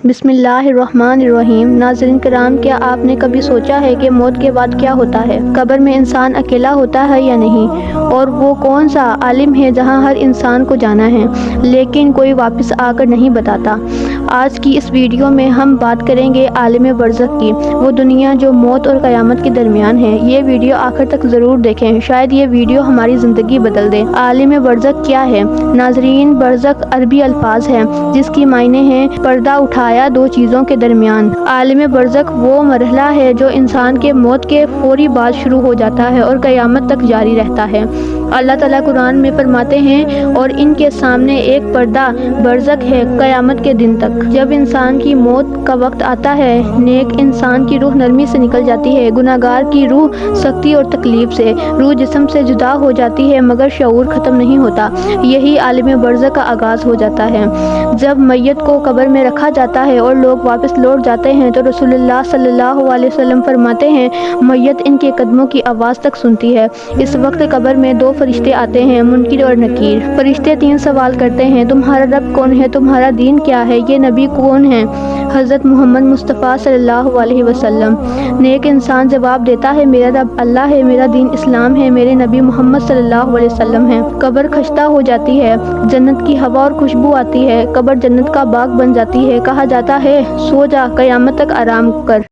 बिस्मिल्लाहिर्रहमानिर्रहीम। नाज़रीन करام, क्या आपने कभी सोचा है कि मौत के बाद क्या होता है? कब्र में इंसान अकेला होता है या नहीं? और वो कौन सा आलिम है जहां हर इंसान को जाना है लेकिन कोई वापस आकर नहीं बताता? आज की इस वीडियो में हम बात करेंगे आलिम बरज़ख की, वो दुनिया जो मौत और क़यामत के दरमियान है। ये वीडियो आखिर तक ज़रूर देखें, शायद ये वीडियो हमारी ज़िंदगी बदल दे। आलिम बरज़ख क्या है? नाज़रीन, बरज़ख अरबी अल्फाज है जिसकी मायने हैं पर्दा उठाया दो चीज़ों के दरमियान। आलिम बरज़ख वो मरहला है जो इंसान के मौत के फौरी बाद शुरू हो जाता है और क़यामत तक जारी रहता है। अल्लाह ताला कुरान में फरमाते हैं, और इनके सामने एक पर्दा बरज़ख है क़यामत के दिन तक। जब इंसान की मौत का वक्त आता है, नेक इंसान की रूह नरमी से निकल जाती है, गुनाहगार की रूह सख्ती और तकलीफ से। रूह जिस्म से जुदा हो जाती है मगर शऊर ख़त्म नहीं होता। यही आलिम बरज़ख का आगाज़ हो जाता है। जब मैयत को कब्र में रखा जाता है और लोग वापस लौट जाते हैं तो रसूलुल्लाह सल्लल्लाहु अलैहि वसल्लम फरमाते हैं, मैयत इनके कदमों की आवाज़ तक सुनती है। इस वक्त कब्र में दो फरिश्ते आते हैं, मुनकिर और नकीर। फरिश्ते तीन सवाल करते हैं, तुम्हारा रब कौन है, तुम्हारा दीन क्या है, ये नबी कौन है? हज़रत मोहम्मद मुस्तफ़ा सल्लल्लाहु अलैहि वसल्लम। नेक इंसान जवाब देता है, मेरा रब अल्लाह है, मेरा दीन इस्लाम है, मेरे नबी मोहम्मद सल्लल्लाहु अलैहि वसल्लम है। कब्र खस्ता हो जाती है, जन्नत की हवा और खुशबू आती है, कब्र जन्नत का बाग बन जाती है। कहा जाता है, सो जा, क़यामत तक आराम कर।